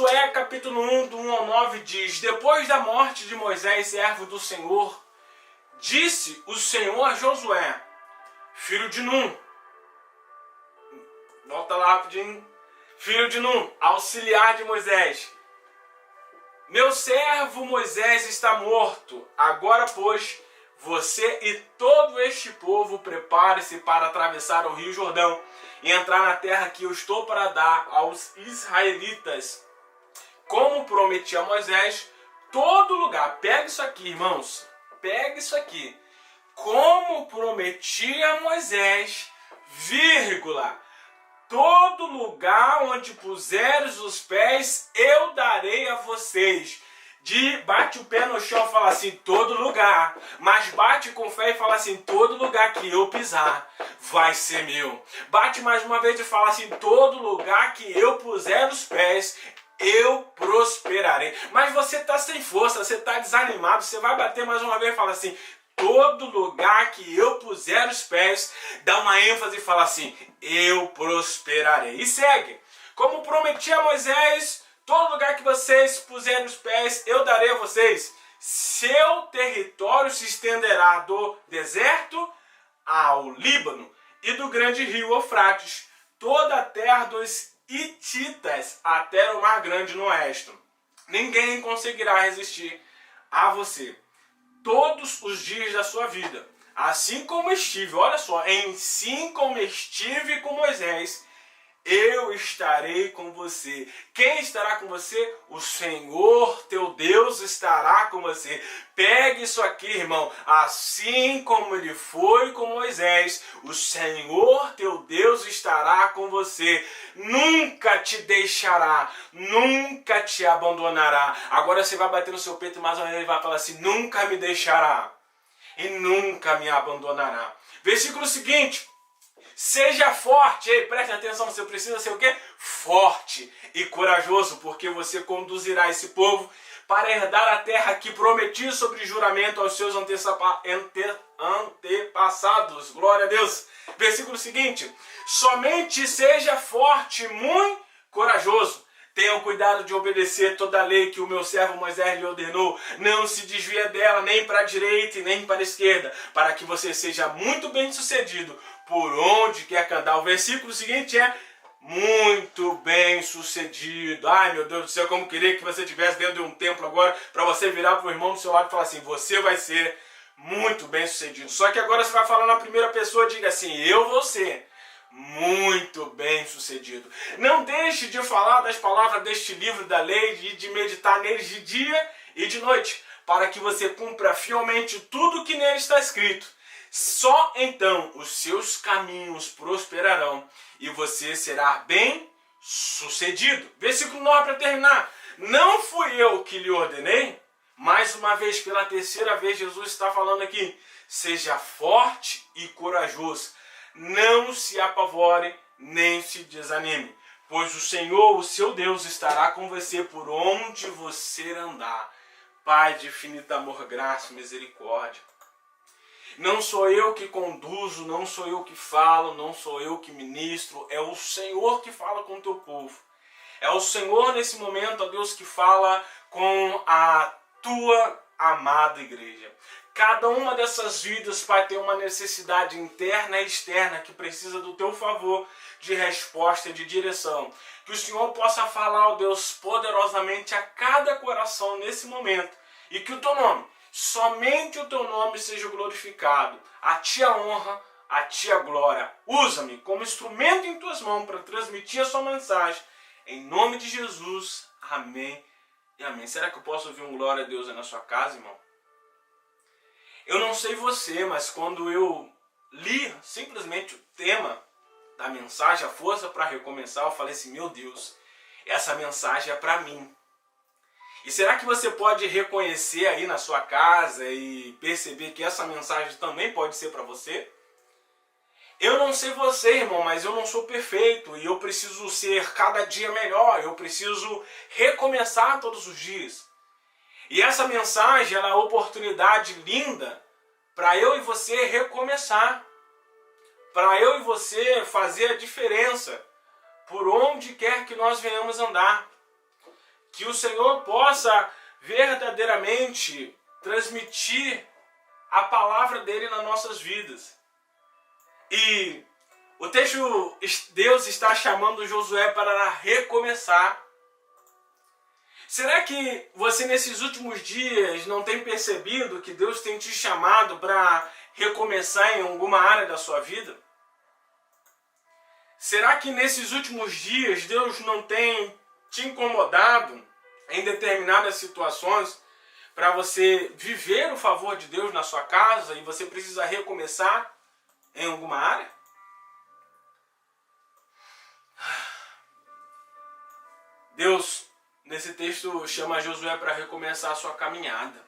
Josué capítulo 1, do 1 ao 9 diz: Depois da morte de Moisés, servo do Senhor, disse o Senhor a Josué, filho de Num, volta lá rapidinho, filho de Num, auxiliar de Moisés, meu servo Moisés está morto, agora pois, você e todo este povo prepare-se para atravessar o rio Jordão e entrar na terra que eu estou para dar aos israelitas. Como prometi a Moisés, todo lugar, pega isso aqui, irmãos, pega isso aqui. Como prometi a Moisés, vírgula, todo lugar onde puseres os pés, eu darei a vocês. Bate o pé no chão e fala assim, todo lugar. Mas bate com fé e fala assim, todo lugar que eu pisar vai ser meu. Bate mais uma vez e fala assim, todo lugar que eu puser os pés, eu prosperarei. Mas você está sem força, você está desanimado, você vai bater mais uma vez e fala assim, todo lugar que eu puser os pés, dá uma ênfase e fala assim, eu prosperarei. E segue. Como prometi a Moisés, todo lugar que vocês puserem os pés, eu darei a vocês. Seu território se estenderá do deserto ao Líbano e do grande rio Eufrates, toda a terra dos Hititas até o Mar Grande no oeste. Ninguém conseguirá resistir a você todos os dias da sua vida. Assim como estive, olha só, assim como estive com Moisés, eu estarei com você. Quem estará com você? O Senhor teu Deus estará com você. Pegue isso aqui, irmão. Assim como ele foi com Moisés, o Senhor teu Deus estará com você. Nunca te deixará, nunca te abandonará. Agora você vai bater no seu peito e mais uma vez ele vai falar assim, nunca me deixará e nunca me abandonará. Versículo seguinte. Seja forte, ei, preste atenção, você precisa ser o quê? Forte e corajoso, porque você conduzirá esse povo para herdar a terra que prometi sobre juramento aos seus antepassados. Glória a Deus. Versículo seguinte, somente seja forte e muito corajoso. Tenham cuidado de obedecer toda a lei que o meu servo Moisés lhe ordenou. Não se desvie dela nem para a direita e nem para a esquerda, para que você seja muito bem sucedido por onde quer que andar. O versículo seguinte é muito bem sucedido. Ai, meu Deus do céu, como queria que você estivesse dentro de um templo agora, para você virar para o irmão do seu lado e falar assim, você vai ser muito bem sucedido. Só que agora você vai falar na primeira pessoa, diga assim, eu vou ser muito bem sucedido. Não deixe de falar das palavras deste livro da lei e de meditar neles de dia e de noite, para que você cumpra fielmente tudo que nele está escrito. Só então os seus caminhos prosperarão e você será bem sucedido. Versículo 9 para terminar. Não fui eu que lhe ordenei? Mais uma vez, pela terceira vez, Jesus está falando aqui. Seja forte e corajoso. Não se apavore, nem se desanime, pois o Senhor, o seu Deus, estará com você por onde você andar. Pai de infinito amor, graça e misericórdia. Não sou eu que conduzo, não sou eu que falo, não sou eu que ministro, é o Senhor que fala com o teu povo. É o Senhor nesse momento, ó Deus, que fala com a tua amada igreja. Cada uma dessas vidas, Pai, tem uma necessidade interna e externa que precisa do teu favor de resposta e de direção. Que o Senhor possa falar, ó Deus, poderosamente a cada coração nesse momento. E que o teu nome, somente o teu nome seja glorificado. A ti a honra, a ti a glória. Usa-me como instrumento em tuas mãos para transmitir a sua mensagem. Em nome de Jesus, amém e amém. Será que eu posso ouvir um glória a Deus aí na sua casa, irmão? Eu não sei você, mas quando eu li simplesmente o tema da mensagem, a força para recomeçar, eu falei assim, meu Deus, essa mensagem é para mim. E será que você pode reconhecer aí na sua casa e perceber que essa mensagem também pode ser para você? Eu não sei você, irmão, mas eu não sou perfeito e eu preciso ser cada dia melhor, eu preciso recomeçar todos os dias. E essa mensagem ela é uma oportunidade linda para eu e você recomeçar, para eu e você fazer a diferença por onde quer que nós venhamos andar. que o Senhor possa verdadeiramente transmitir a palavra dele nas nossas vidas. E o texto, Deus está chamando Josué para recomeçar. Será que você nesses últimos dias não tem percebido que Deus tem te chamado para recomeçar em alguma área da sua vida? Será que nesses últimos dias Deus não tem te incomodado em determinadas situações para você viver o favor de Deus na sua casa e você precisa recomeçar em alguma área? Deus, nesse texto, chama Josué para recomeçar a sua caminhada.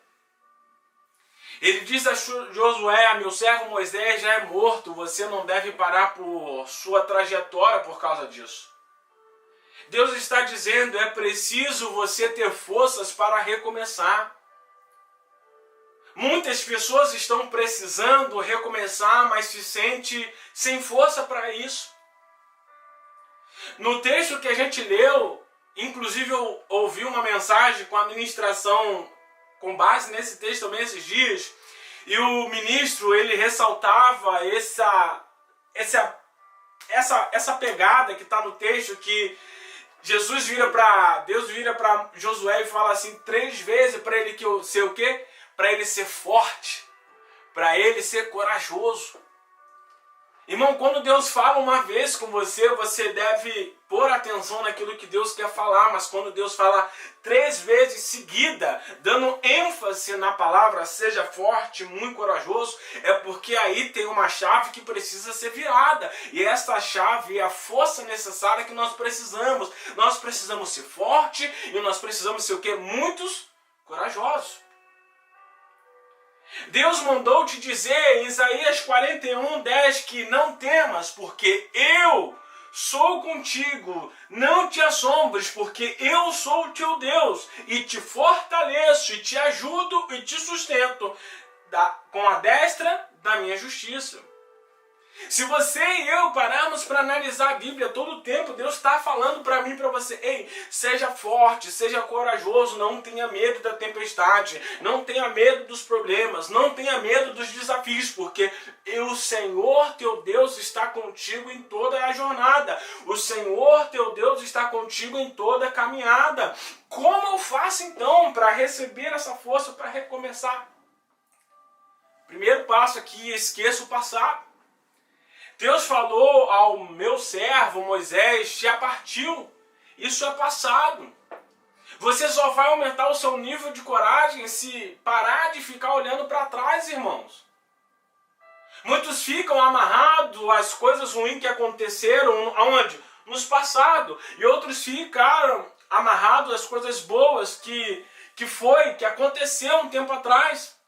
Ele diz a Josué: meu servo Moisés já é morto, você não deve parar por sua trajetória por causa disso. Deus está dizendo: é preciso você ter forças para recomeçar. Muitas pessoas estão precisando recomeçar, mas se sente sem força para isso. No texto que a gente leu, inclusive eu ouvi uma mensagem com a ministração com base nesse texto também esses dias, e o ministro ele ressaltava essa pegada que está no texto, que Deus vira para Josué e fala assim 3 vezes para ele ser o quê? Para ele ser forte, para ele ser corajoso. Irmão, quando Deus fala uma vez com você, você deve pôr atenção naquilo que Deus quer falar, mas quando Deus fala 3 vezes seguida, dando ênfase na palavra, seja forte, muito corajoso, é porque aí tem uma chave que precisa ser virada. E essa chave é a força necessária que nós precisamos. Nós precisamos ser forte e nós precisamos ser o quê? Muitos corajosos. Deus mandou te dizer em Isaías 41:10 que não temas, porque eu sou contigo. Não te assombres, porque eu sou o teu Deus e te fortaleço e te ajudo e te sustento com a destra da minha justiça. Se você e eu pararmos para analisar a Bíblia todo o tempo, Deus está falando para mim e para você: ei, seja forte, seja corajoso, não tenha medo da tempestade, não tenha medo dos problemas, não tenha medo dos desafios, porque o Senhor teu Deus está contigo em toda a jornada, o Senhor teu Deus está contigo em toda a caminhada. Como eu faço então para receber essa força para recomeçar? Primeiro passo aqui: esqueça o passado. Deus falou ao meu servo Moisés: já partiu, isso é passado. Você só vai aumentar o seu nível de coragem se parar de ficar olhando para trás, irmãos. Muitos ficam amarrados às coisas ruins que aconteceram, aonde? Nos passados. E outros ficaram amarrados às coisas boas que aconteceu um tempo atrás.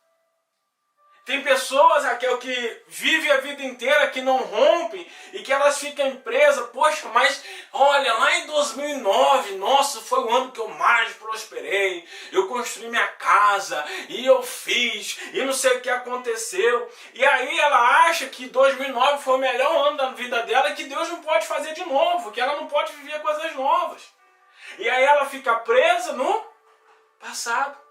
Tem pessoas, Raquel, que vivem a vida inteira, que não rompem e que elas ficam presas. Poxa, mas olha, lá em 2009, nossa, foi o ano que eu mais prosperei. Eu construí minha casa e eu fiz e não sei o que aconteceu. E aí ela acha que 2009 foi o melhor ano da vida dela e que Deus não pode fazer de novo, que ela não pode viver coisas novas. E aí ela fica presa no passado.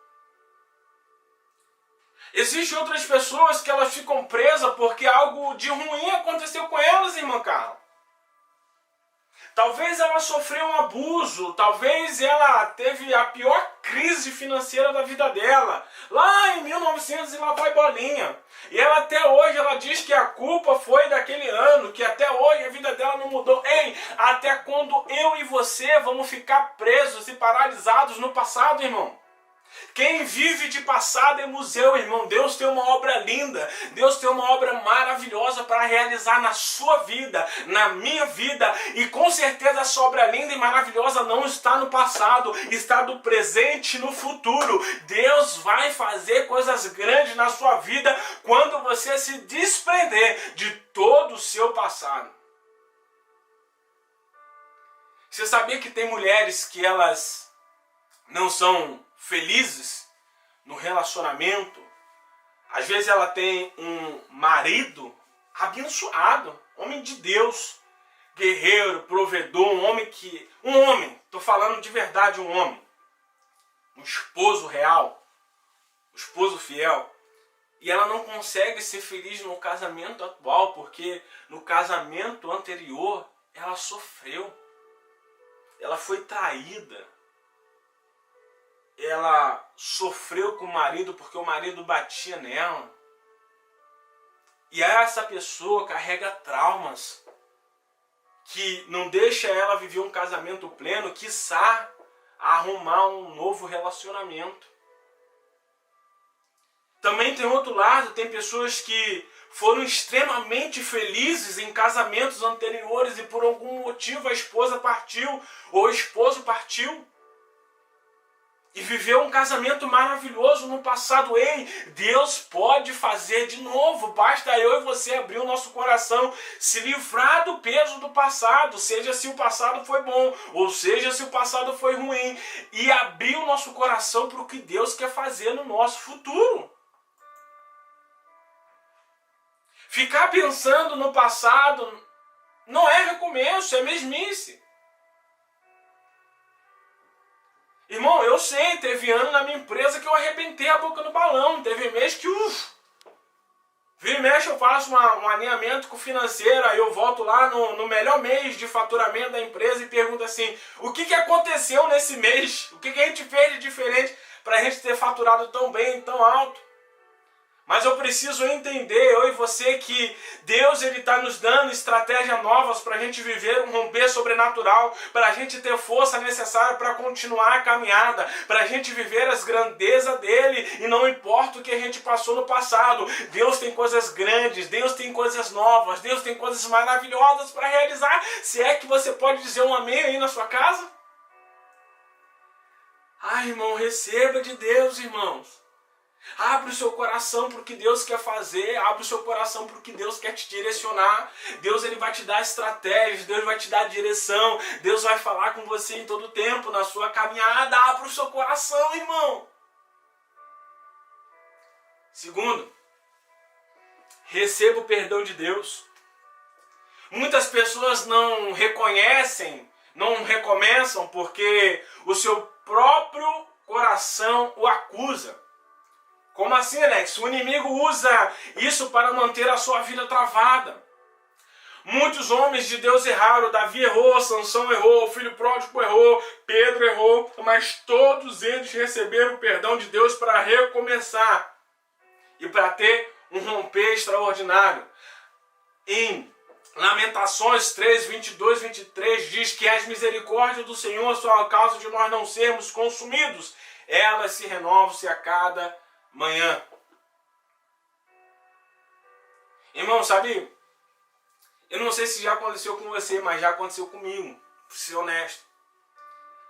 Existem outras pessoas que elas ficam presas porque algo de ruim aconteceu com elas, irmã Carla. Talvez ela sofreu um abuso, talvez ela teve a pior crise financeira da vida dela, lá em 1900 e lá vai bolinha. E ela até hoje ela diz que a culpa foi daquele ano, que até hoje a vida dela não mudou. Ei, até quando eu e você vamos ficar presos e paralisados no passado, irmão? Quem vive de passado é museu, irmão. Deus tem uma obra linda, Deus tem uma obra maravilhosa para realizar na sua vida, na minha vida, e com certeza essa obra linda e maravilhosa não está no passado, está no presente e no futuro. Deus vai fazer coisas grandes na sua vida quando você se desprender de todo o seu passado. Você sabia que tem mulheres que elas não são felizes no relacionamento? Às vezes ela tem um marido abençoado, homem de Deus, guerreiro, provedor, um homem, tô falando de verdade, um homem. um esposo real, um esposo fiel, e ela não consegue ser feliz no casamento atual, porque no casamento anterior ela sofreu, ela foi traída, ela sofreu com o marido porque o marido batia nela. E essa pessoa carrega traumas que não deixa ela viver um casamento pleno, quiçá arrumar um novo relacionamento. Também tem outro lado, tem pessoas que foram extremamente felizes em casamentos anteriores e por algum motivo a esposa partiu ou o esposo partiu. E viveu um casamento maravilhoso no passado. Ei, Deus pode fazer de novo. Basta eu e você abrir o nosso coração, se livrar do peso do passado, seja se o passado foi bom, ou seja se o passado foi ruim, e abrir o nosso coração para o que Deus quer fazer no nosso futuro. Ficar pensando no passado não é recomeço, é mesmice. Irmão, eu sei, teve ano na minha empresa que eu arrebentei a boca no balão. Teve mês que, vira e mexe, eu faço um alinhamento com o financeiro, aí eu volto lá no melhor mês de faturamento da empresa e pergunto assim, o que aconteceu nesse mês? O que a gente fez de diferente para a gente ter faturado tão bem, tão alto? Mas eu preciso entender, eu e você, que Deus está nos dando estratégias novas para a gente viver um romper sobrenatural, para a gente ter força necessária para continuar a caminhada, para a gente viver as grandezas dele, e não importa o que a gente passou no passado, Deus tem coisas grandes, Deus tem coisas novas, Deus tem coisas maravilhosas para realizar. Se é que você pode dizer um amém aí na sua casa? Ai, irmão, receba de Deus, irmãos. Abre o seu coração para o que Deus quer fazer, abre o seu coração para o que Deus quer te direcionar. Deus ele vai te dar estratégias, Deus vai te dar direção, Deus vai falar com você em todo tempo na sua caminhada. Abre o seu coração, irmão. Segundo, receba o perdão de Deus. Muitas pessoas não reconhecem, não recomeçam porque o seu próprio coração o acusa. Como assim, Alex? O inimigo usa isso para manter a sua vida travada. Muitos homens de Deus erraram. Davi errou, Sansão errou, o filho pródigo errou, Pedro errou, mas todos eles receberam o perdão de Deus para recomeçar e para ter um romper extraordinário. Em Lamentações 3, 22, 23 diz que as misericórdias do Senhor são a causa de nós não sermos consumidos. Elas se renovam-se a cada manhã. Irmão, sabe? Eu não sei se já aconteceu com você, mas já aconteceu comigo. Pra ser honesto.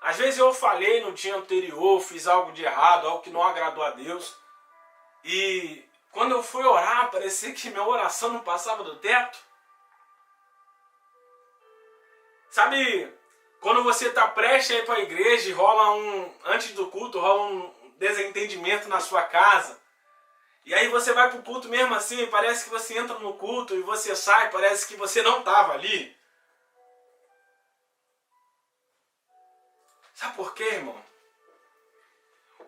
Às vezes eu falei no dia anterior, fiz algo de errado, algo que não agradou a Deus. E quando eu fui orar, parecia que minha oração não passava do teto. Sabe, quando você está prestes a ir para a igreja e rola antes do culto, rola um desentendimento na sua casa. E aí você vai para o culto mesmo assim, parece que você entra no culto e você sai, parece que você não estava ali. Sabe por quê, irmão?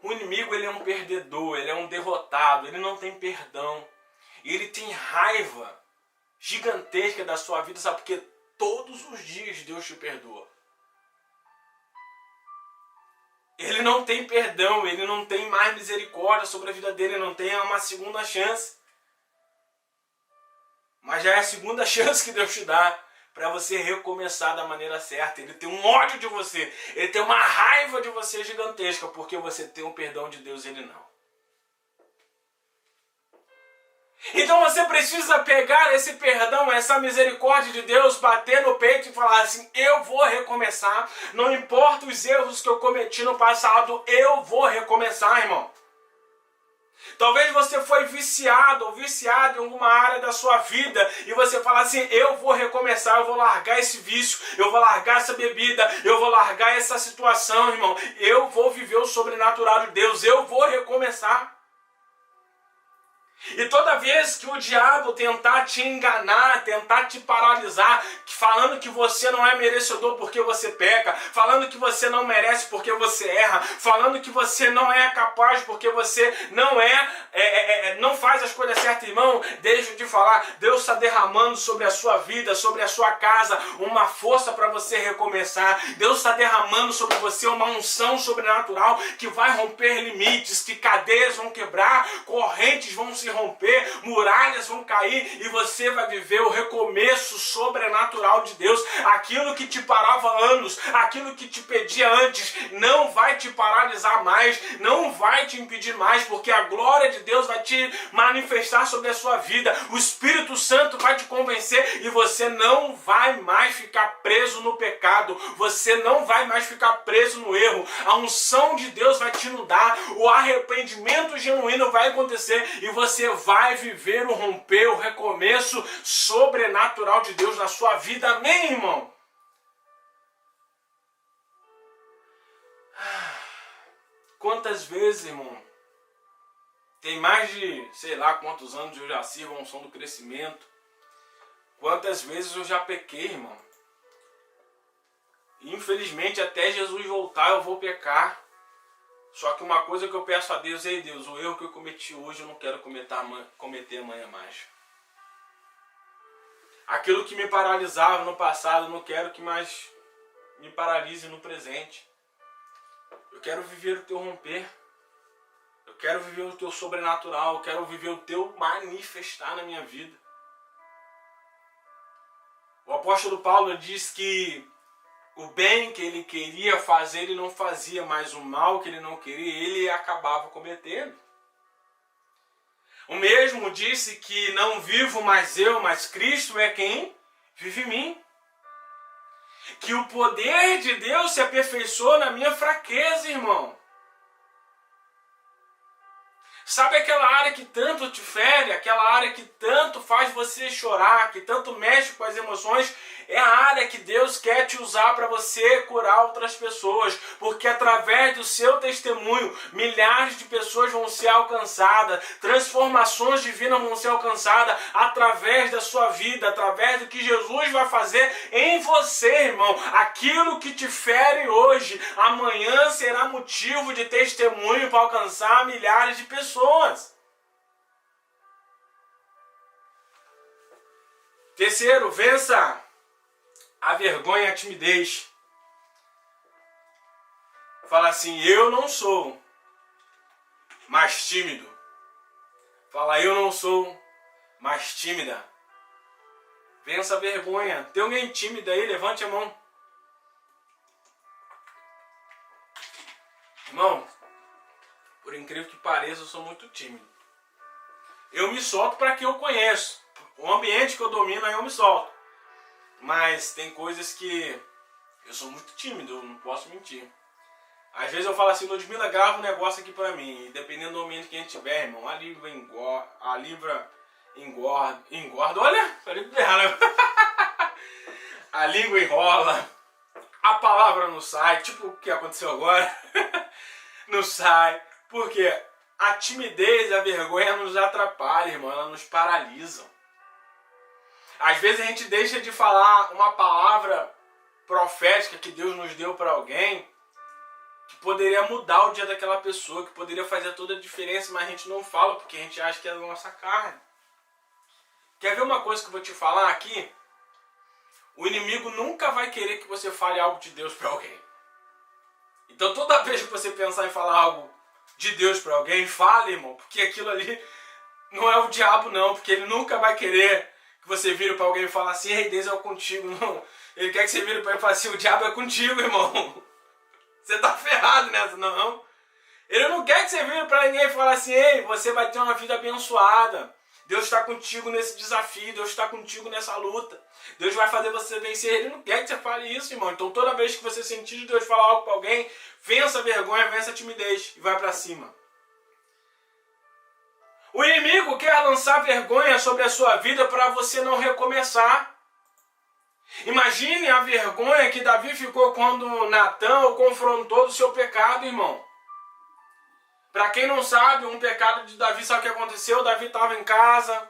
O inimigo ele é um perdedor, ele é um derrotado, ele não tem perdão. E ele tem raiva gigantesca da sua vida, sabe? Porque todos os dias Deus te perdoa. Ele não tem perdão, ele não tem mais misericórdia sobre a vida dele, ele não tem uma segunda chance. Mas já é a segunda chance que Deus te dá para você recomeçar da maneira certa. Ele tem um ódio de você, ele tem uma raiva de você gigantesca, porque você tem o perdão de Deus e ele não. Então você precisa pegar esse perdão, essa misericórdia de Deus, bater no peito e falar assim, eu vou recomeçar, não importa os erros que eu cometi no passado, eu vou recomeçar, irmão. Talvez você foi viciado ou viciado em alguma área da sua vida e você fala assim, eu vou recomeçar, eu vou largar esse vício, eu vou largar essa bebida, eu vou largar essa situação, irmão, eu vou viver o sobrenatural de Deus, eu vou recomeçar. E toda vez que o diabo tentar te enganar, tentar te paralisar, falando que você não é merecedor porque você peca, falando que você não merece porque você erra, falando que você não é capaz porque você não faz as coisas certas, irmão, deixa eu te falar, Deus está derramando sobre a sua vida, sobre a sua casa, uma força para você recomeçar. Deus está derramando sobre você uma unção sobrenatural que vai romper limites, que cadeias vão quebrar, correntes vão se romper, muralhas vão cair e você vai viver o recomeço sobrenatural de Deus. Aquilo que te parava há anos, aquilo que te pedia antes, não vai te paralisar mais, não vai te impedir mais, porque a glória de Deus vai te manifestar sobre a sua vida. O Espírito Santo vai te convencer e você não vai mais ficar preso no pecado, você não vai mais ficar preso no erro. A unção de Deus vai te inundar, o arrependimento genuíno vai acontecer e você vai viver o romper, o recomeço sobrenatural de Deus na sua vida. Amém, irmão? Quantas vezes, irmão, tem mais de, sei lá quantos anos eu já sirvo a unção do crescimento. Quantas vezes eu já pequei, irmão. Infelizmente, até Jesus voltar eu vou pecar. Só que uma coisa que eu peço a Deus, ei Deus, o erro que eu cometi hoje eu não quero cometer amanhã mais. Aquilo que me paralisava no passado, eu não quero que mais me paralise no presente. Eu quero viver o teu romper. Eu quero viver o teu sobrenatural. Eu quero viver o teu manifestar na minha vida. O apóstolo Paulo diz que o bem que ele queria fazer, ele não fazia, mas o mal que ele não queria, ele acabava cometendo. O mesmo disse que não vivo mais eu, mas Cristo é quem vive em mim. Que o poder de Deus se aperfeiçoa na minha fraqueza, irmão. Sabe aquela área que tanto te fere, aquela área que tanto faz você chorar, que tanto mexe com as emoções? É a área que Deus quer te usar para você curar outras pessoas, porque através do seu testemunho, milhares de pessoas vão ser alcançadas, transformações divinas vão ser alcançadas através da sua vida, através do que Jesus vai fazer em você, irmão. Aquilo que te fere hoje, amanhã será motivo de testemunho para alcançar milhares de pessoas. Terceiro, vença a vergonha e a timidez. Fala assim, eu não sou mais tímido. Fala, eu não sou mais tímida. Vença a vergonha. Tem alguém tímido aí? Levante a mão. Irmão, por incrível que pareça, eu sou muito tímido. Eu me solto para quem eu conheço. O ambiente que eu domino, aí eu me solto. Mas tem coisas que eu sou muito tímido, eu não posso mentir. Às vezes eu falo assim, Ludmila, grava um negócio aqui pra mim. E dependendo do ambiente que a gente tiver, irmão, a língua engorda. Olha, falei errado. A língua enrola. A palavra não sai, tipo o que aconteceu agora. Não sai. Porque a timidez e a vergonha nos atrapalham, irmão, elas nos paralisam. Às vezes a gente deixa de falar uma palavra profética que Deus nos deu para alguém, que poderia mudar o dia daquela pessoa, que poderia fazer toda a diferença, mas a gente não fala porque a gente acha que é da nossa carne. Quer ver uma coisa que eu vou te falar aqui? O inimigo nunca vai querer que você fale algo de Deus para alguém. Então toda vez que você pensar em falar algo de Deus para alguém, fale, irmão, porque aquilo ali não é o diabo não, porque ele nunca vai querer que você vire para alguém e fale assim, ei, Deus é contigo, não. Ele quer que você vire para ele e fale assim, o diabo é contigo, irmão. Você tá ferrado nessa, não. Ele não quer que você vire para ninguém e fale assim, ei, você vai ter uma vida abençoada. Deus está contigo nesse desafio, Deus está contigo nessa luta. Deus vai fazer você vencer. Ele não quer que você fale isso, irmão. Então toda vez que você sentir Deus falar algo para alguém, vença a vergonha, vença a timidez e vai para cima. O inimigo quer lançar vergonha sobre a sua vida para você não recomeçar. Imagine a vergonha que Davi ficou quando Natã o confrontou do seu pecado, irmão. Para quem não sabe, um pecado de Davi, sabe o que aconteceu? Davi estava em casa,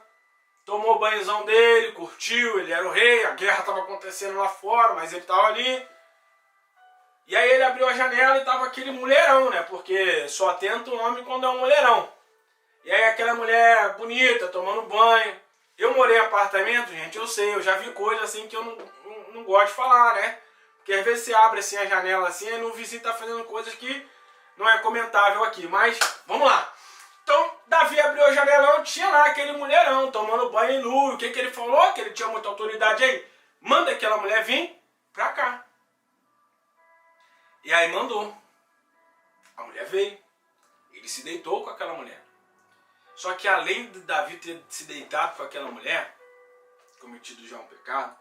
tomou o banhozão dele, curtiu, ele era o rei, a guerra estava acontecendo lá fora, mas ele estava ali. E aí ele abriu a janela e estava aquele mulherão, né? Porque só atenta o homem quando é um mulherão. E aí aquela mulher bonita, tomando banho. Eu morei em apartamento, gente, eu sei, eu já vi coisas assim que eu não gosto de falar, né? Porque às vezes você abre assim a janela assim e o vizinho tá fazendo coisas que não é comentável aqui. Mas, vamos lá. Então, Davi abriu a janela, tinha lá aquele mulherão tomando banho nu. O que ele falou? Que ele tinha muita autoridade aí. Manda aquela mulher vir pra cá. E aí mandou. A mulher veio. Ele se deitou com aquela mulher. Só que além de Davi ter se deitado com aquela mulher, cometido já um pecado,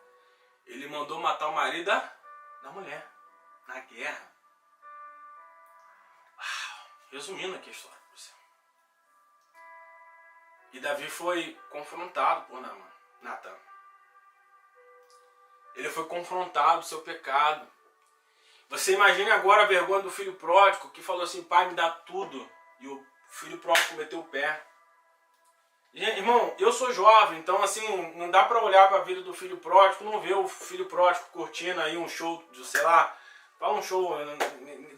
ele mandou matar o marido da mulher, na guerra. Resumindo aqui a história para você. E Davi foi confrontado por Natan. Ele foi confrontado do seu pecado. Você imagine agora a vergonha do filho pródigo que falou assim, pai, me dá tudo. E o filho pródigo meteu o pé. Irmão, eu sou jovem, então assim, não dá pra olhar pra vida do filho pródigo, não ver o filho pródigo curtindo aí um show, de, sei lá, fala um show,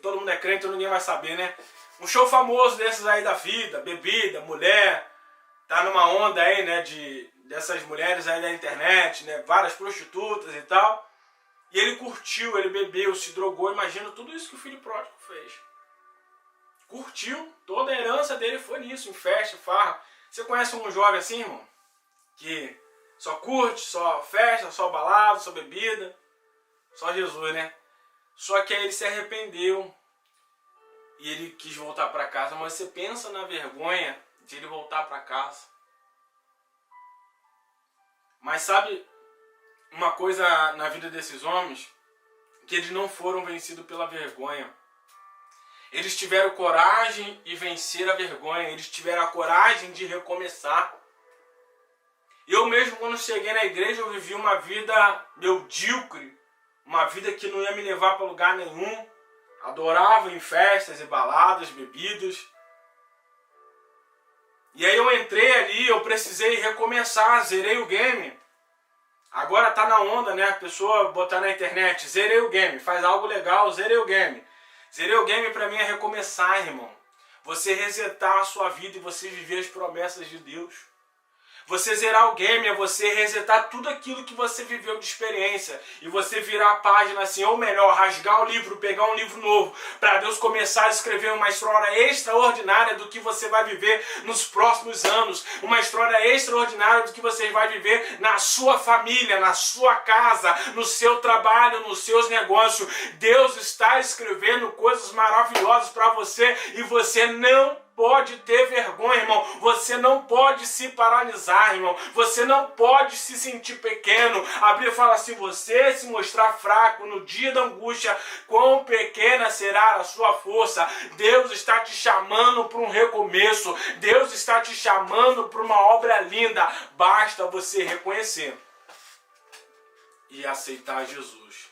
todo mundo é crente, então ninguém vai saber, né? Um show famoso desses aí da vida, bebida, mulher, tá numa onda aí, né, dessas mulheres aí da internet, né, várias prostitutas e tal. E ele curtiu, ele bebeu, se drogou, imagina tudo isso que o filho pródigo fez. Curtiu, toda a herança dele foi nisso, em festa, farra. Você conhece um jovem assim, irmão? Que só curte, só festa, só balada, só bebida. Só Jesus, né? Só que aí ele se arrependeu. E ele quis voltar para casa. Mas você pensa na vergonha de ele voltar para casa. Mas sabe uma coisa na vida desses homens? Que eles não foram vencidos pela vergonha. Eles tiveram coragem de vencer a vergonha. Eles tiveram a coragem de recomeçar. Eu mesmo, quando cheguei na igreja, eu vivi uma vida medíocre. Uma vida que não ia me levar para lugar nenhum. Adorava em festas e baladas, bebidas. E aí eu entrei ali, eu precisei recomeçar. Zerei o game. Agora tá na onda, né? A pessoa botar na internet, zerei o game. Faz algo legal, zerei o game. Zerei o game pra mim é recomeçar, irmão. Você resetar a sua vida e você viver as promessas de Deus. Você zerar o game é você resetar tudo aquilo que você viveu de experiência. E você virar a página assim, ou melhor, rasgar o livro, pegar um livro novo. Para Deus começar a escrever uma história extraordinária do que você vai viver nos próximos anos. Uma história extraordinária do que você vai viver na sua família, na sua casa, no seu trabalho, nos seus negócios. Deus está escrevendo coisas maravilhosas para você e você não pode ter vergonha, irmão. Você não pode se paralisar, irmão. Você não pode se sentir pequeno. A Bíblia fala assim, você se mostrar fraco no dia da angústia, quão pequena será a sua força. Deus está te chamando para um recomeço. Deus está te chamando para uma obra linda. Basta você reconhecer e aceitar Jesus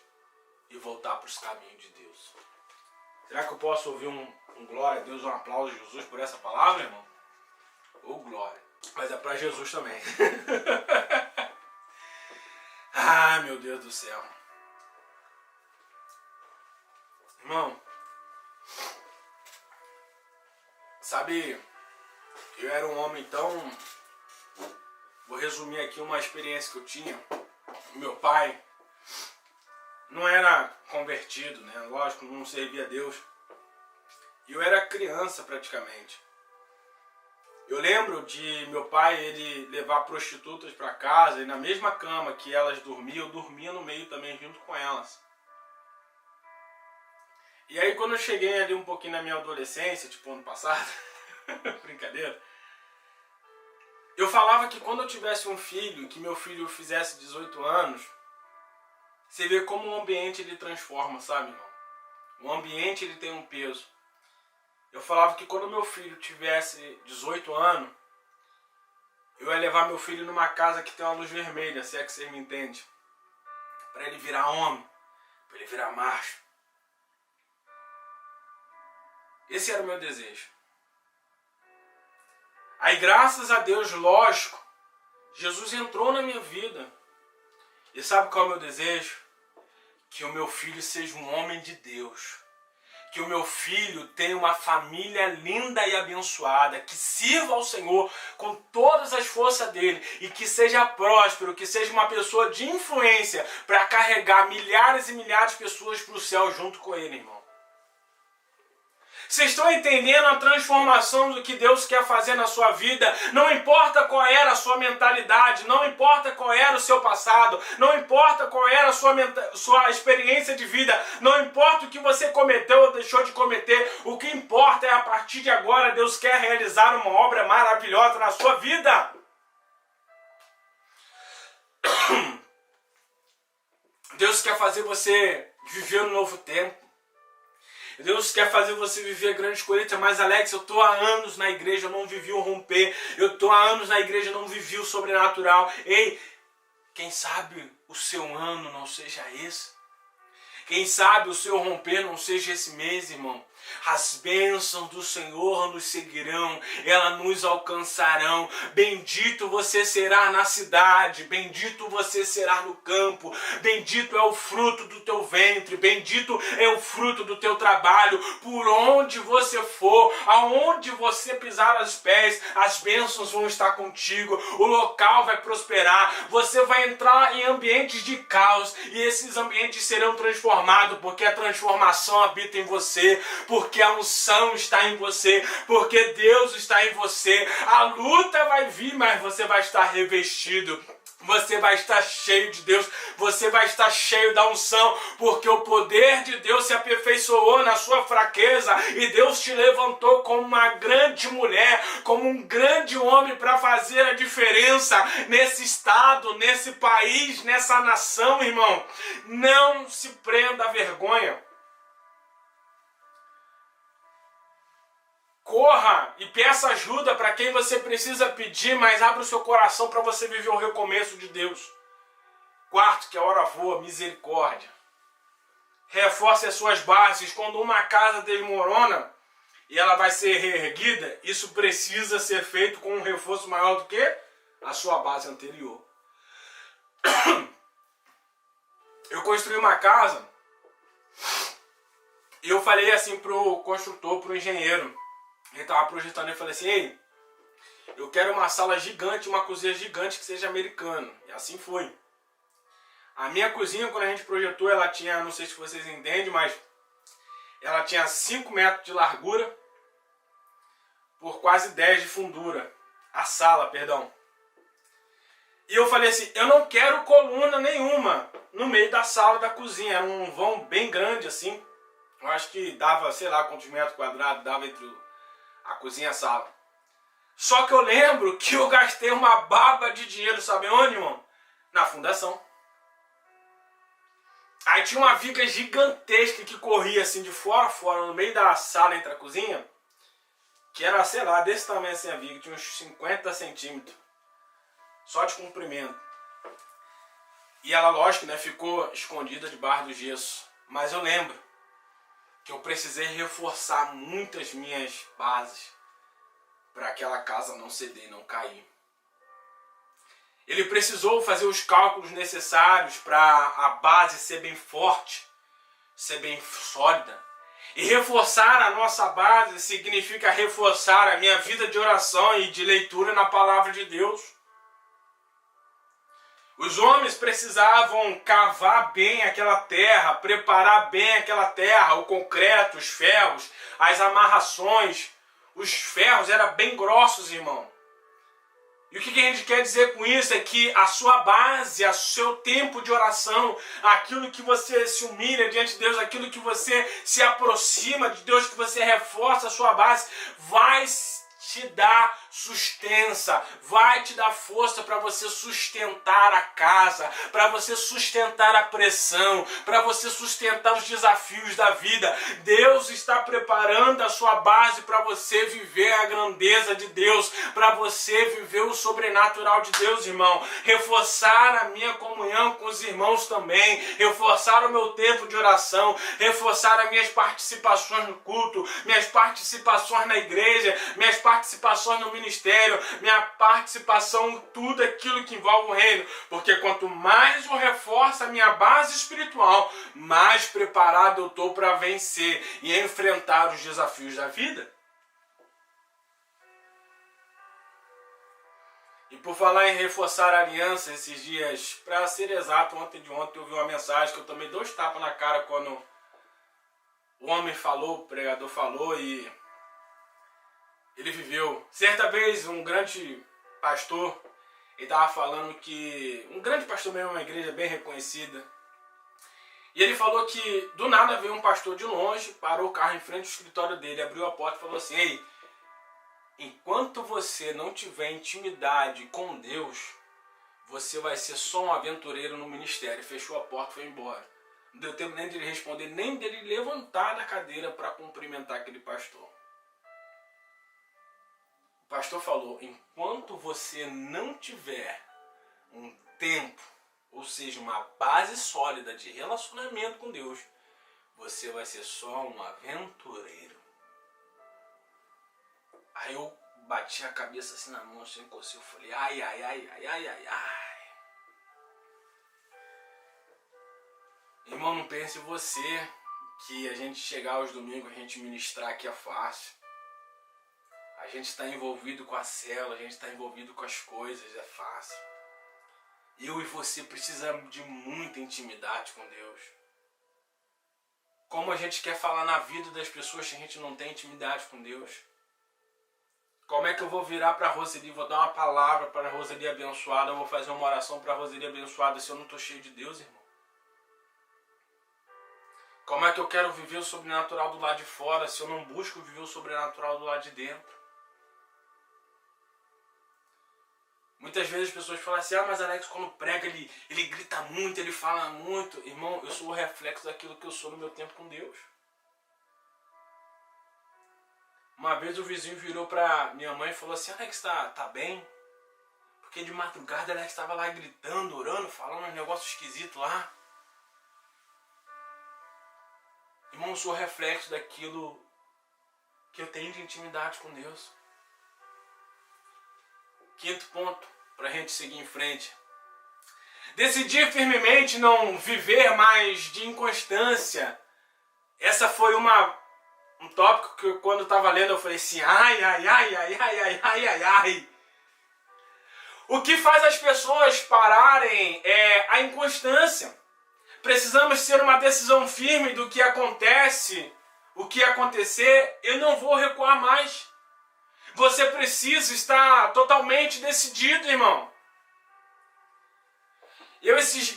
e voltar para os caminhos de Deus. Será que eu posso ouvir um glória a Deus, um aplauso a Jesus por essa palavra, irmão? Ô glória. Mas é para Jesus também. Ai, meu Deus do céu. Irmão, sabe, eu era um homem tão... Vou resumir aqui uma experiência que eu tinha. Meu pai não era convertido, né? Lógico, não servia a Deus. E eu era criança praticamente. Eu lembro de meu pai ele levar prostitutas para casa e na mesma cama que elas dormiam, eu dormia no meio também junto com elas. E aí quando eu cheguei ali um pouquinho na minha adolescência, tipo ano passado, brincadeira, eu falava que quando eu tivesse um filho, que meu filho fizesse 18 anos, você vê como o ambiente ele transforma, sabe, irmão? O ambiente ele tem um peso. Eu falava que quando meu filho tivesse 18 anos, eu ia levar meu filho numa casa que tem uma luz vermelha, se é que você me entende. Para ele virar homem, para ele virar macho. Esse era o meu desejo. Aí, graças a Deus, lógico, Jesus entrou na minha vida. E sabe qual é o meu desejo? Que o meu filho seja um homem de Deus. Que o meu filho tenha uma família linda e abençoada, que sirva ao Senhor com todas as forças dele e que seja próspero, que seja uma pessoa de influência para carregar milhares e milhares de pessoas para o céu junto com ele, irmão. Vocês estão entendendo a transformação do que Deus quer fazer na sua vida? Não importa qual era a sua mentalidade, não importa qual era o seu passado, não importa qual era a sua experiência de vida, não importa o que você cometeu ou deixou de cometer, o que importa é a partir de agora Deus quer realizar uma obra maravilhosa na sua vida. Deus quer fazer você viver um novo tempo. Deus quer fazer você viver grandes colheitas, mas Alex, eu estou há anos na igreja, eu não vivi o romper, eu estou há anos na igreja, eu não vivi o sobrenatural. Ei, quem sabe o seu ano não seja esse? Quem sabe o seu romper não seja esse mês, irmão? As bênçãos do Senhor nos seguirão, elas nos alcançarão. Bendito você será na cidade, bendito você será no campo, bendito é o fruto do teu ventre, bendito é o fruto do teu trabalho. Por onde você for, aonde você pisar os pés, as bênçãos vão estar contigo, o local vai prosperar, você vai entrar em ambientes de caos e esses ambientes serão transformados, porque a transformação habita em você, porque a unção está em você, porque Deus está em você. A luta vai vir, mas você vai estar revestido. Você vai estar cheio de Deus, você vai estar cheio da unção, porque o poder de Deus se aperfeiçoou na sua fraqueza e Deus te levantou como uma grande mulher, como um grande homem para fazer a diferença nesse estado, nesse país, nessa nação, irmão. Não se prenda à vergonha. Corra e peça ajuda para quem você precisa pedir, mas abra o seu coração para você viver o recomeço de Deus. Quarto, que a hora voa, misericórdia. Reforce as suas bases. Quando uma casa desmorona e ela vai ser reerguida, isso precisa ser feito com um reforço maior do que a sua base anterior. Eu construí uma casa e eu falei assim pro construtor, pro engenheiro. Ele estava projetando e eu falei assim: ei, eu quero uma sala gigante, uma cozinha gigante que seja americana. E assim foi. A minha cozinha, quando a gente projetou, ela tinha, não sei se vocês entendem, mas ela tinha 5 metros de largura por quase 10 de fundura. A sala, perdão. E eu falei assim, eu não quero coluna nenhuma no meio da sala da cozinha. Era um vão bem grande assim. Eu acho que dava, sei lá quantos metros quadrados dava entre a cozinha e a sala. Só que eu lembro que eu gastei uma baba de dinheiro, sabe onde, irmão? Na fundação. Aí tinha uma viga gigantesca que corria assim de fora a fora, no meio da sala entre a cozinha, que era, sei lá, desse tamanho assim a viga, tinha uns 50 centímetros. Só de comprimento. E ela, lógico, né, ficou escondida debaixo do gesso. Mas eu lembro que eu precisei reforçar muitas minhas bases para aquela casa não ceder e não cair. Ele precisou fazer os cálculos necessários para a base ser bem forte, ser bem sólida. E reforçar a nossa base significa reforçar a minha vida de oração e de leitura na palavra de Deus. Os homens precisavam cavar bem aquela terra, preparar bem aquela terra, o concreto, os ferros, as amarrações. Os ferros eram bem grossos, irmão. E o que a gente quer dizer com isso é que a sua base, o seu tempo de oração, aquilo que você se humilha diante de Deus, aquilo que você se aproxima de Deus, que você reforça a sua base, vai te dar sustância, vai te dar força para você sustentar a casa, para você sustentar a pressão, para você sustentar os desafios da vida. Deus está preparando a sua base para você viver a grandeza de Deus, para você viver o sobrenatural de Deus, irmão. Reforçar a minha comunhão com os irmãos também, reforçar o meu tempo de oração, reforçar as minhas participações no culto, minhas participações na igreja, minhas participações no ministério ministério, minha participação em tudo aquilo que envolve o reino. Porque quanto mais eu reforço a minha base espiritual, mais preparado eu estou para vencer e enfrentar os desafios da vida. E por falar em reforçar a aliança, esses dias, para ser exato, ontem eu vi uma mensagem que eu tomei 2 tapas na cara quando o homem falou, o pregador falou e ele viveu. Certa vez um grande pastor, ele estava falando que, um grande pastor mesmo, uma igreja bem reconhecida, e ele falou que do nada veio um pastor de longe, parou o carro em frente ao escritório dele, abriu a porta e falou assim: ei, enquanto você não tiver intimidade com Deus, você vai ser só um aventureiro no ministério. Fechou a porta e foi embora. Não deu tempo nem dele responder, nem dele levantar da cadeira para cumprimentar aquele pastor. O pastor falou: enquanto você não tiver um tempo, ou seja, uma base sólida de relacionamento com Deus, você vai ser só um aventureiro. Aí eu bati a cabeça assim na mão, assim, encostei, eu falei: ai, ai, ai, ai, ai, ai, ai. Irmão, não pense você que a gente chegar aos domingos, a gente ministrar aqui é fácil. A gente está envolvido com a célula, a gente está envolvido com as coisas, é fácil. Eu e você precisamos de muita intimidade com Deus. Como a gente quer falar na vida das pessoas se a gente não tem intimidade com Deus? Como é que eu vou virar para a Roseli, vou dar uma palavra para a Roseli abençoada, eu vou fazer uma oração para a Roseli abençoada se eu não estou cheio de Deus, irmão? Como é que eu quero viver o sobrenatural do lado de fora se eu não busco viver o sobrenatural do lado de dentro? Muitas vezes as pessoas falam assim: ah, mas Alex, quando prega, ele grita muito, ele fala muito. Irmão, eu sou o reflexo daquilo que eu sou no meu tempo com Deus. Uma vez o vizinho virou pra minha mãe e falou assim: Alex, tá bem? Porque de madrugada Alex estava lá gritando, orando, falando um negócio esquisito lá. Irmão, eu sou o reflexo daquilo que eu tenho de intimidade com Deus. 5º ponto, para a gente seguir em frente. Decidir firmemente não viver mais de inconstância. Essa foi um tópico que quando eu estava lendo eu falei assim: ai, ai, ai, ai, ai, ai, ai, ai, ai. O que faz as pessoas pararem é a inconstância. Precisamos ter uma decisão firme do que acontece, o que acontecer, eu não vou recuar mais. Você precisa estar totalmente decidido, irmão.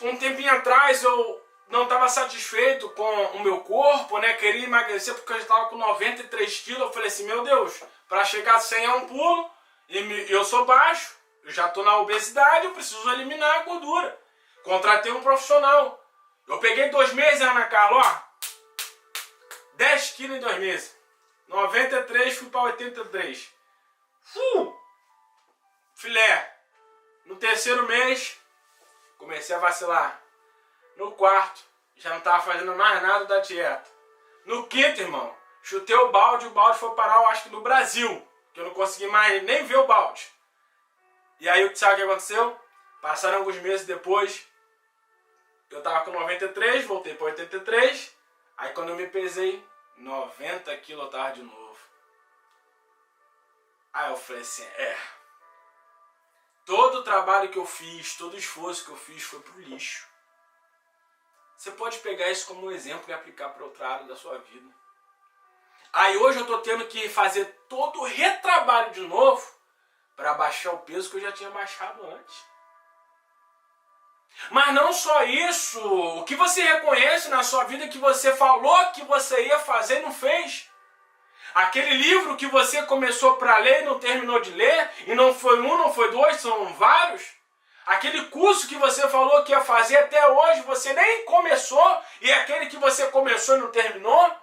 Um tempinho atrás, eu não estava satisfeito com o meu corpo, né? Queria emagrecer porque eu estava com 93 quilos. Eu falei assim: meu Deus, para chegar a 100 é um pulo, e eu sou baixo, eu já estou na obesidade, eu preciso eliminar a gordura. Contratei um profissional. Eu peguei 2 meses, Ana Carla, ó, 10 quilos em 2 meses. 93, fui para 83. Filé. No 3º mês, comecei a vacilar. No 4º, já não estava fazendo mais nada da dieta. No 5º, irmão, chutei o balde foi parar, eu acho que no Brasil, que eu não consegui mais nem ver o balde. E aí, sabe o que aconteceu? Passaram alguns meses depois, eu estava com 93, voltei para 83, aí quando eu me pesei, 90 quilos eu estava de novo. Aí eu falei assim: todo o trabalho que eu fiz, todo o esforço que eu fiz foi pro lixo. Você pode pegar isso como um exemplo e aplicar para outra área da sua vida. Aí hoje eu estou tendo que fazer todo o retrabalho de novo para baixar o peso que eu já tinha baixado antes. Mas não só isso, o que você reconhece na sua vida que você falou que você ia fazer e não fez. Aquele livro que você começou para ler e não terminou de ler, e não foi 1, não foi 2, são vários. Aquele curso que você falou que ia fazer até hoje, você nem começou, e aquele que você começou e não terminou.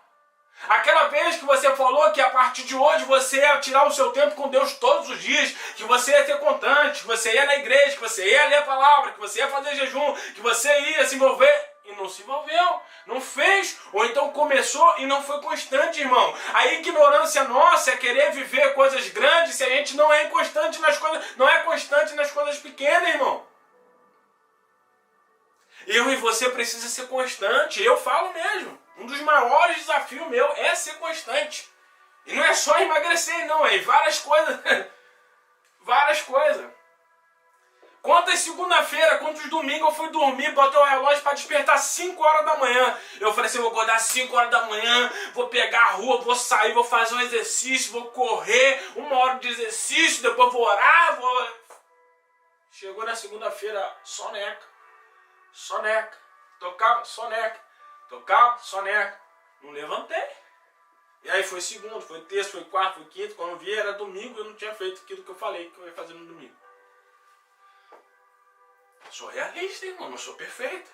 Aquela vez que você falou que a partir de hoje você ia tirar o seu tempo com Deus todos os dias, que você ia ser constante, que você ia na igreja, que você ia ler a palavra, que você ia fazer jejum, que você ia se envolver e e não se envolveu, não fez, ou então começou e não foi constante, irmão. A ignorância nossa é querer viver coisas grandes se a gente não é constante nas coisas, não é constante nas coisas pequenas, irmão. Eu e você precisa ser constante. Eu falo mesmo. Um dos maiores desafios meu é ser constante. E não é só emagrecer, não. É várias coisas. Várias coisas. Quantas segunda-feira, quantos domingos eu fui dormir, botei o relógio para despertar 5 horas da manhã. Eu falei assim, eu vou acordar 5 horas da manhã, vou pegar a rua, vou sair, vou fazer um exercício, vou correr, 1 hora de exercício, depois vou orar, Chegou na segunda-feira, soneca. Tocava, soneca. Não levantei. E aí foi segundo, foi terça, foi quarto, foi quinto. Quando eu vi era domingo, eu não tinha feito aquilo que eu falei que eu ia fazer no domingo. Sou realista, irmão, não sou perfeito.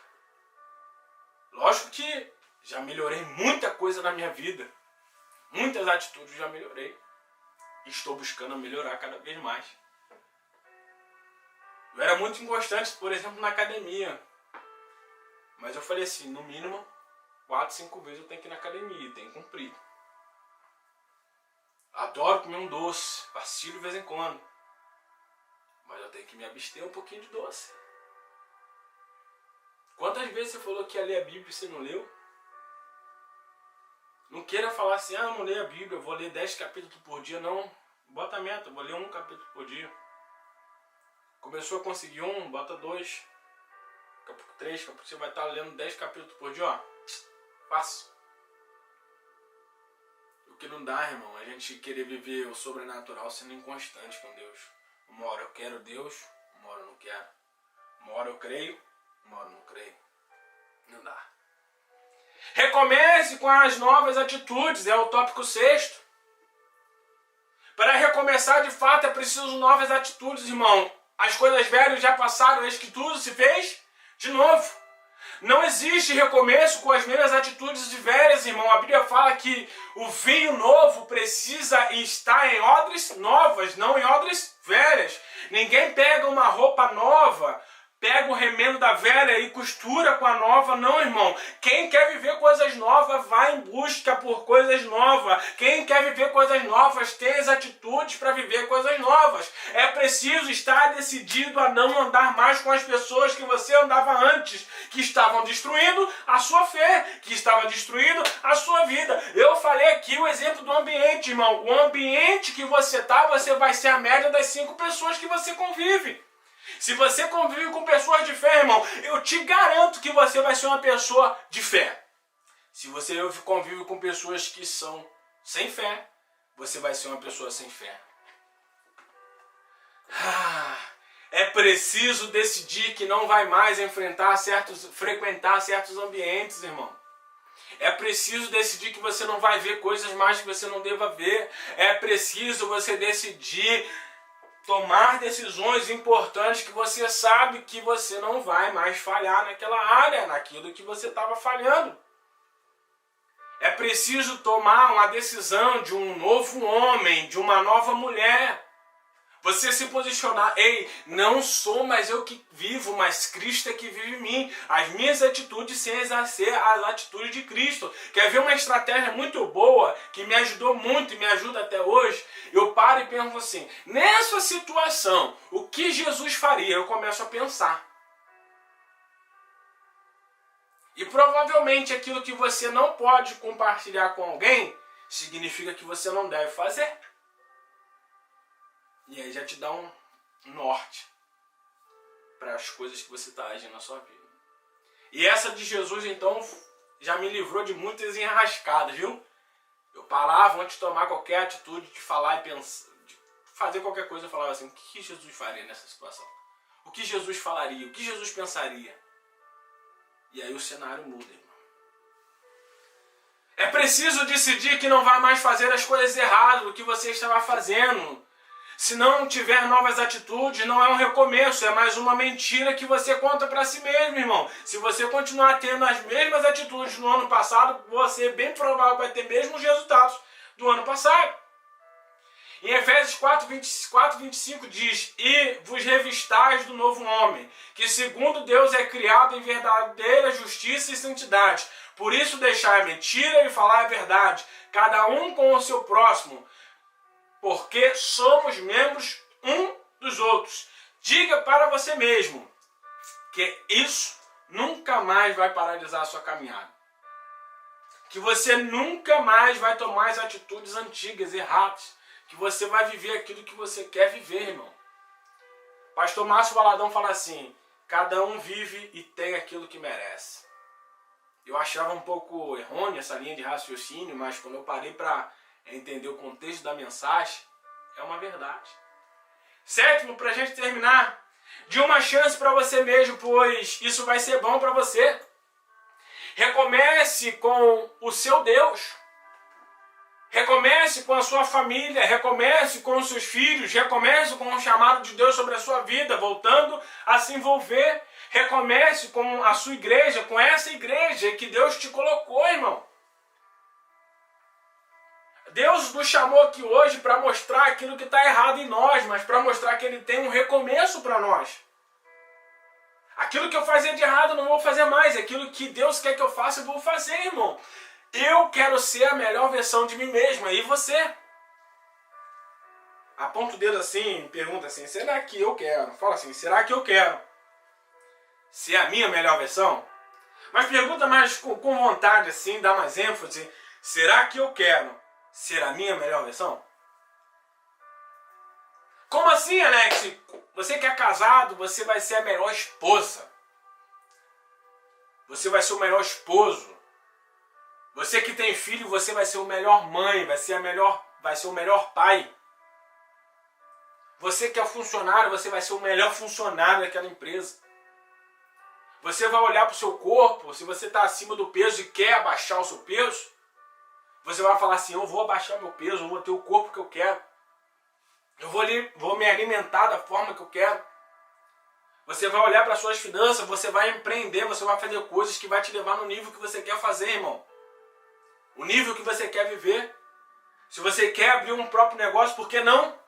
Lógico que já melhorei muita coisa na minha vida. Muitas atitudes já melhorei. E estou buscando melhorar cada vez mais. Eu era muito inconstante, por exemplo, na academia. Mas eu falei assim, no mínimo 4, 5 vezes eu tenho que ir na academia, tenho que cumprir. Adoro comer um doce, vacilo de vez em quando. Mas eu tenho que me abster um pouquinho de doce. Quantas vezes você falou que ia ler a Bíblia e você não leu? Não queira falar assim, eu não leio a Bíblia, eu vou ler 10 capítulos por dia. Não, bota a meta, eu vou ler 1 capítulo por dia. Começou a conseguir 1, bota 2. Daqui a pouco 3, daqui a pouco você vai estar lendo 10 capítulos por dia, ó. Fácil. O que não dá, irmão, a gente querer viver o sobrenatural sendo inconstante com Deus. Uma hora eu quero Deus, uma hora eu não quero. Uma hora eu creio, uma hora eu não creio. Não dá. Recomece com as novas atitudes, é o tópico 6º. Para recomeçar de fato é preciso novas atitudes, irmão. As coisas velhas já passaram, eis que tudo se fez de novo. Não existe recomeço com as mesmas atitudes de velhas, irmão. A Bíblia fala que o vinho novo precisa estar em odres novas, não em odres velhas. Ninguém pega uma roupa nova, pega o remendo da velha e costura com a nova, não, irmão. Quem quer viver coisas novas, vai em busca por coisas novas. Quem quer viver coisas novas, tem as atitudes para viver coisas novas. É preciso estar decidido a não andar mais com as pessoas que você andava antes, que estavam destruindo a sua fé, que estavam destruindo a sua vida. Eu falei aqui o exemplo do ambiente, irmão. O ambiente que você está, você vai ser a média das 5 pessoas que você convive. Se você convive com pessoas de fé, irmão, eu te garanto que você vai ser uma pessoa de fé. Se você convive com pessoas que são sem fé, você vai ser uma pessoa sem fé. É preciso decidir que não vai mais frequentar certos ambientes, irmão. É preciso decidir que você não vai ver coisas mais que você não deva ver. É preciso você decidir tomar decisões importantes que você sabe que você não vai mais falhar naquela área, naquilo que você estava falhando. É preciso tomar uma decisão de um novo homem, de uma nova mulher. Você se posicionar, ei, não sou mais eu que vivo, mas Cristo é que vive em mim. As minhas atitudes sem exercer as atitudes de Cristo. Quer ver uma estratégia muito boa, que me ajudou muito e me ajuda até hoje? Eu paro e penso assim, nessa situação, o que Jesus faria? Eu começo a pensar. E provavelmente aquilo que você não pode compartilhar com alguém, significa que você não deve fazer. E aí já te dá um norte para as coisas que você está agindo na sua vida. E essa de Jesus, então, já me livrou de muitas enrascadas, viu? Eu parava antes de tomar qualquer atitude, de falar e pensar, de fazer qualquer coisa, eu falava assim, o que Jesus faria nessa situação? O que Jesus falaria? O que Jesus pensaria? E aí o cenário muda, irmão. É preciso decidir que não vai mais fazer as coisas erradas do que você estava fazendo. Se não tiver novas atitudes, não é um recomeço, é mais uma mentira que você conta para si mesmo, irmão. Se você continuar tendo as mesmas atitudes no ano passado, você bem provável vai ter mesmos resultados do ano passado. Em Efésios 4:25 diz: e vos revistais do novo homem, que segundo Deus é criado em verdadeira justiça e santidade. Por isso deixai a mentira e falar a verdade, cada um com o seu próximo, porque somos membros um dos outros. Diga para você mesmo que isso nunca mais vai paralisar a sua caminhada. Que você nunca mais vai tomar as atitudes antigas, erradas. Que você vai viver aquilo que você quer viver, irmão. Pastor Márcio Valadão fala assim: cada um vive e tem aquilo que merece. Eu achava um pouco errônea essa linha de raciocínio, mas quando eu parei para entender o contexto da mensagem, é uma verdade. Sétimo, para a gente terminar, dê uma chance para você mesmo, pois isso vai ser bom para você. Recomece com o seu Deus. Recomece com a sua família, recomece com os seus filhos, recomece com o chamado de Deus sobre a sua vida, voltando a se envolver. Recomece com a sua igreja, com essa igreja que Deus te colocou, irmão. Deus nos chamou aqui hoje para mostrar aquilo que está errado em nós, mas para mostrar que Ele tem um recomeço para nós. Aquilo que eu fazia de errado eu não vou fazer mais, aquilo que Deus quer que eu faça eu vou fazer, irmão. Eu quero ser a melhor versão de mim mesmo, e você? Aponta o dedo assim, pergunta assim: será que eu quero? Fala assim: será que eu quero ser a minha melhor versão? Mas pergunta mais com vontade assim, dá mais ênfase: será que eu quero ser a minha melhor versão? Como assim, Alex? Você que é casado, você vai ser a melhor esposa. Você vai ser o melhor esposo. Você que tem filho, você vai ser o melhor mãe, vai ser o melhor pai. Você que é funcionário, você vai ser o melhor funcionário daquela empresa. Você vai olhar para o seu corpo, se você está acima do peso e quer abaixar o seu peso, você vai falar assim: eu vou abaixar meu peso, eu vou ter o corpo que eu quero. Eu vou me alimentar da forma que eu quero. Você vai olhar para as suas finanças, você vai empreender, você vai fazer coisas que vai te levar no nível que você quer fazer, irmão. O nível que você quer viver. Se você quer abrir um próprio negócio, por que não?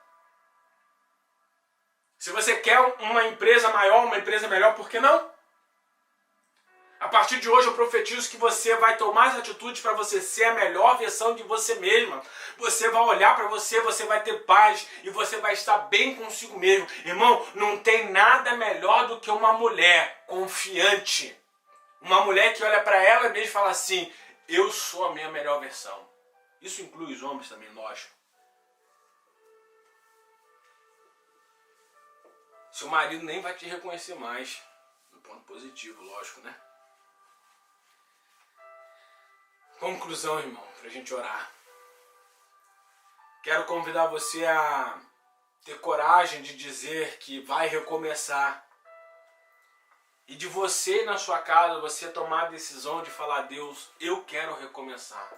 Se você quer uma empresa maior, uma empresa melhor, por que não? A partir de hoje eu profetizo que você vai tomar as atitudes para você ser a melhor versão de você mesma. Você vai olhar para você, você vai ter paz e você vai estar bem consigo mesmo. Irmão, não tem nada melhor do que uma mulher confiante. Uma mulher que olha para ela mesma e fala assim: eu sou a minha melhor versão. Isso inclui os homens também, lógico. Seu marido nem vai te reconhecer mais. No ponto positivo, lógico, né? Conclusão, irmão, para a gente orar. Quero convidar você a ter coragem de dizer que vai recomeçar. E de você na sua casa, você tomar a decisão de falar: Deus, eu quero recomeçar.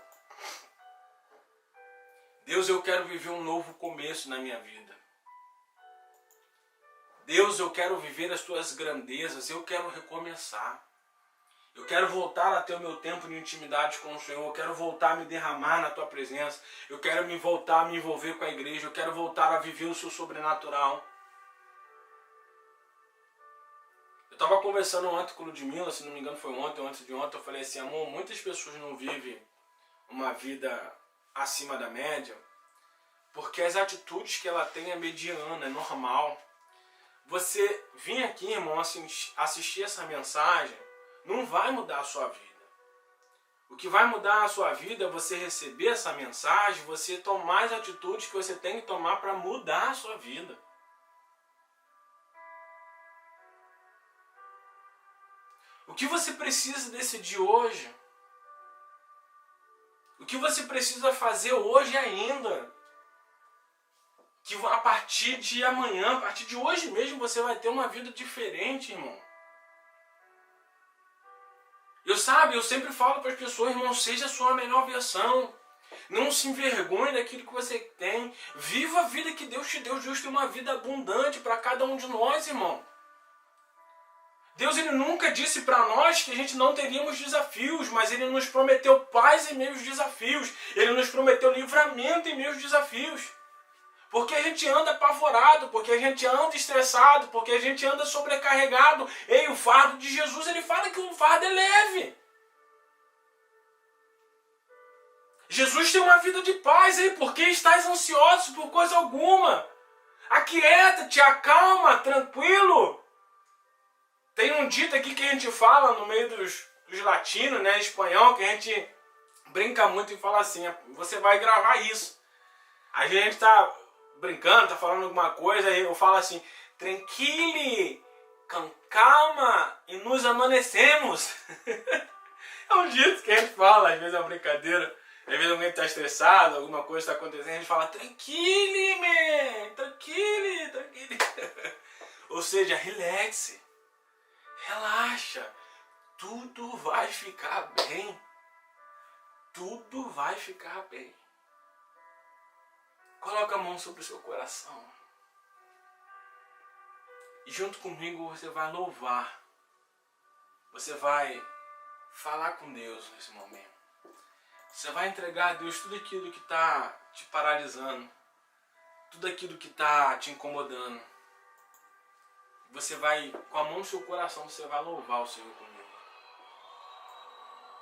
Deus, eu quero viver um novo começo na minha vida. Deus, eu quero viver as tuas grandezas, eu quero recomeçar. Eu quero voltar a ter o meu tempo de intimidade com o Senhor. Eu quero voltar a me derramar na tua presença. Eu quero voltar a me envolver com a igreja. Eu quero voltar a viver o seu sobrenatural. Eu estava conversando ontem com o Ludmila, se não me engano foi ontem ou antes de ontem. Eu falei assim: amor, muitas pessoas não vivem uma vida acima da média porque as atitudes que ela tem é mediana, é normal. Você vir aqui, irmão, assistir essa mensagem não vai mudar a sua vida. O que vai mudar a sua vida é você receber essa mensagem, você tomar as atitudes que você tem que tomar para mudar a sua vida. O que você precisa decidir hoje? O que você precisa fazer hoje ainda? Que a partir de amanhã, a partir de hoje mesmo, você vai ter uma vida diferente, irmão. Eu sempre falo para as pessoas: irmão, seja a sua melhor versão. Não se envergonhe daquilo que você tem. Viva a vida que Deus te deu. Deus tem uma vida abundante para cada um de nós, irmão. Deus, Ele nunca disse para nós que a gente não teríamos desafios, mas Ele nos prometeu paz em meio aos desafios. Ele nos prometeu livramento em meio aos desafios. Porque a gente anda apavorado, porque a gente anda estressado, porque a gente anda sobrecarregado. E o fardo de Jesus, ele fala que o fardo é leve. Jesus tem uma vida de paz aí, porque estás ansioso por coisa alguma. Aquieta-te, acalma, tranquilo. Tem um dito aqui que a gente fala no meio dos latinos, né, espanhol, que a gente brinca muito e fala assim, você vai gravar isso. A gente tá brincando, tá falando alguma coisa, aí eu falo assim, tranquile, com calma e nos amanecemos. É um dito que a gente fala, às vezes é uma brincadeira. Às vezes alguém está estressado, alguma coisa está acontecendo, a gente fala, tranquile, man, tranquile, tranquile. Ou seja, relaxe, relaxa, tudo vai ficar bem. Tudo vai ficar bem. Coloca a mão sobre o seu coração. E junto comigo você vai louvar. Você vai falar com Deus nesse momento. Você vai entregar a Deus tudo aquilo que está te paralisando. Tudo aquilo que está te incomodando. Você vai, com a mão no seu coração, você vai louvar o Senhor comigo.